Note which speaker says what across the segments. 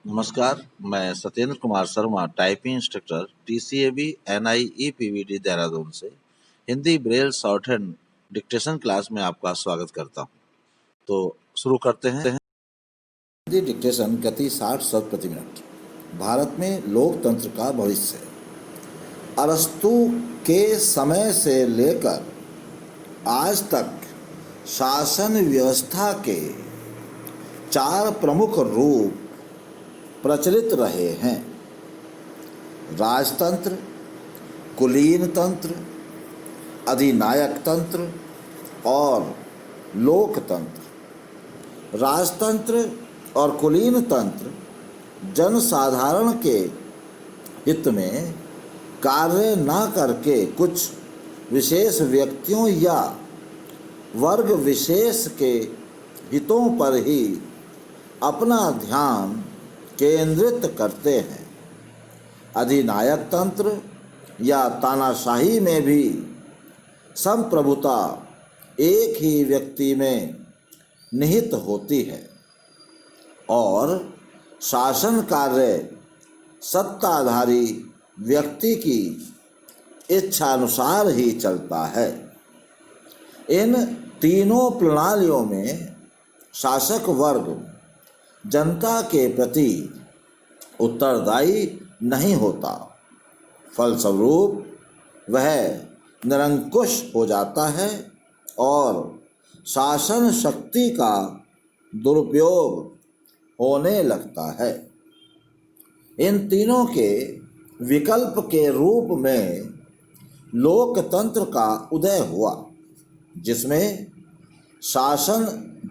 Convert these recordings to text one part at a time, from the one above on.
Speaker 1: नमस्कार, मैं Satyendra Kumar Sharma, typing instructor, TCAB NI EPVD Dehradun से Hindi Braille shorthand dictation class में आपका स्वागत करता हूं। तो शुरू करते हैं। हिंदी डिक्टेशन गति 60 शब्द प्रति मिनट। भारत में लोकतंत्र का भविष्य। अरस्तु के समय से लेकर आज तक शासन व्यवस्था के 4 प्रमुख रूप प्रचलित रहे हैं: राजतंत्र, कुलीन तंत्र, अधिनायक तंत्र और लोकतंत्र। राजतंत्र और कुलीन तंत्र जनसाधारण के हित में कार्य न करके कुछ विशेष व्यक्तियों या वर्ग विशेष के हितों पर ही अपना ध्यान केंद्रित करते हैं। अधिनायक तंत्र या तानाशाही में भी संप्रभुता एक ही व्यक्ति में निहित होती है और शासन कार्य सत्ताधारी व्यक्ति की इच्छानुसार ही चलता है। इन तीनों प्रणालियों में शासक वर्ग जनता के प्रति उत्तरदायी नहीं होता। फलस्वरूप वह निरंकुश हो जाता है और शासन शक्ति का दुरुपयोग होने लगता है। इन तीनों के विकल्प के रूप में लोकतंत्र का उदय हुआ, जिसमें शासन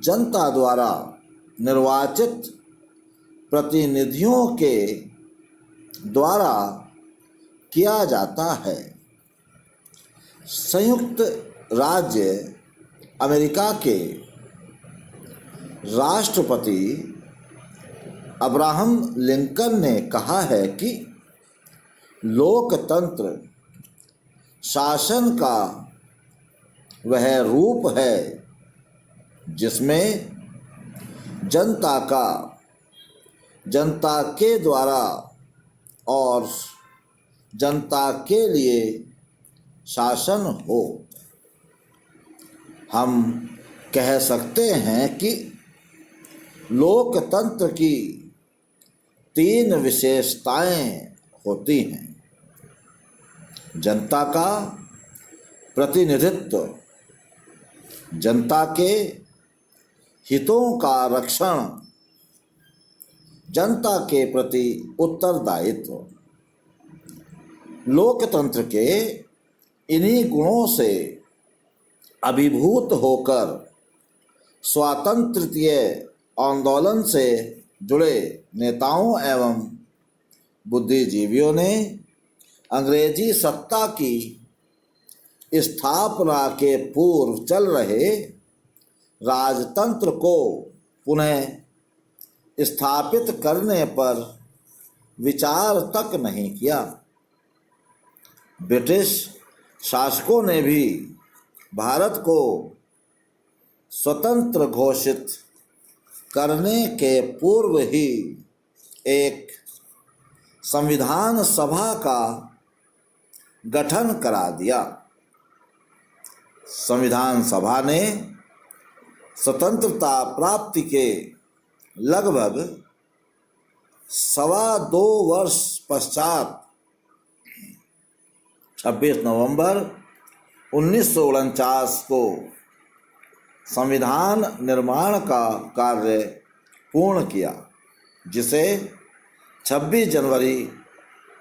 Speaker 1: जनता द्वारा निर्वाचित प्रतिनिधियों के द्वारा किया जाता है। संयुक्त राज्य अमेरिका के राष्ट्रपति अब्राहम लिंकन ने कहा है कि लोकतंत्र शासन का वह रूप है जिसमें जनता के द्वारा और जनता के लिए शासन हो। हम कह सकते हैं कि लोकतंत्र की 3 विशेषताएं होती हैं: जनता का प्रतिनिधित्व, जनता के हितों का रक्षण, जनता के प्रति उत्तरदायित्व। लोकतंत्र के इन्हीं गुणों से अभिभूत होकर स्वातंत्र्य आंदोलन से जुड़े नेताओं एवं बुद्धिजीवियों ने अंग्रेजी सत्ता की स्थापना के पूर्व चल रहे राजतंत्र को पुनः स्थापित करने पर विचार तक नहीं किया। ब्रिटिश शासकों ने भी भारत को स्वतंत्र घोषित करने के पूर्व ही एक संविधान सभा का गठन करा दिया। संविधान सभा ने स्वतंत्रता प्राप्ति के लगभग 2.25 वर्ष पश्चात 26 नवंबर 1949 को संविधान निर्माण का कार्य पूर्ण किया, जिसे 26 जनवरी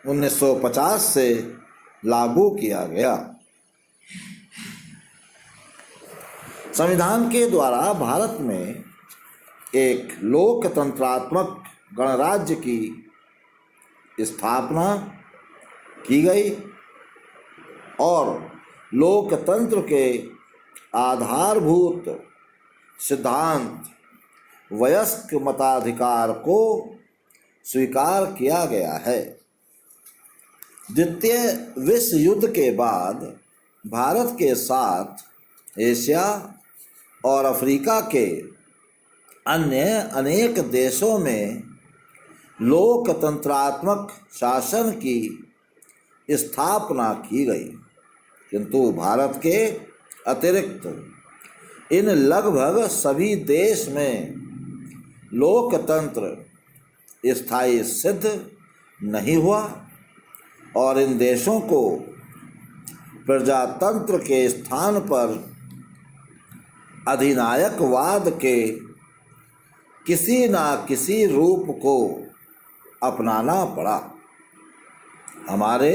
Speaker 1: 1950 से लागू किया गया। संविधान के द्वारा भारत में एक लोकतंत्रात्मक गणराज्य की स्थापना की गई और लोकतंत्र के आधारभूत सिद्धांत वयस्क मताधिकार को स्वीकार किया गया है। द्वितीय विश्व युद्ध के बाद भारत के साथ एशिया और अफ्रीका के अन्य अनेक देशों में लोकतंत्रात्मक शासन की स्थापना की गई, किंतु भारत के अतिरिक्त इन लगभग सभी देश में लोकतंत्र स्थायी सिद्ध नहीं हुआ और इन देशों को प्रजातंत्र के स्थान पर अधिनायकवाद के किसी न किसी रूप को अपनाना पड़ा। हमारे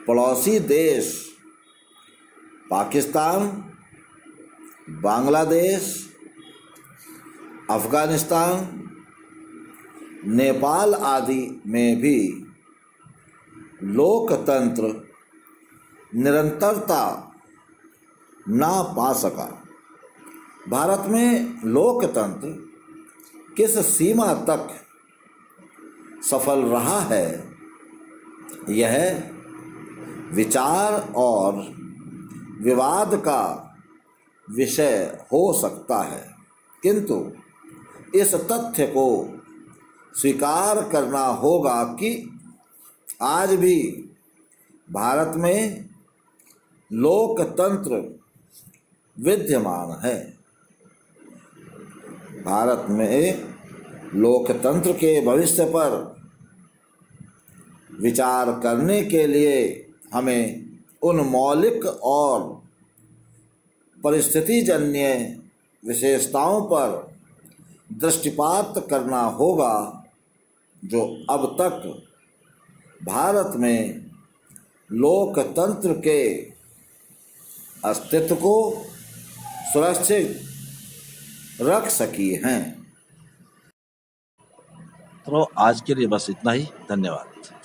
Speaker 1: पड़ोसी देश पाकिस्तान, बांग्लादेश, अफगानिस्तान, नेपाल आदि में भी लोकतंत्र निरंतरता ना पा सका। भारत में लोकतंत्र किस सीमा तक सफल रहा है, यह विचार और विवाद का विषय हो सकता है, किंतु इस तथ्य को स्वीकार करना होगा कि आज भी भारत में लोकतंत्र विद्यमान है। भारत में लोकतंत्र के भविष्य पर विचार करने के लिए हमें उन मौलिक और परिस्थितिजन्य विशेषताओं पर दृष्टिपात करना होगा जो अब तक भारत में लोकतंत्र के अस्तित्व को सुरक्षित रख सकी हैं।
Speaker 2: तो आज के लिए बस इतना ही। धन्यवाद।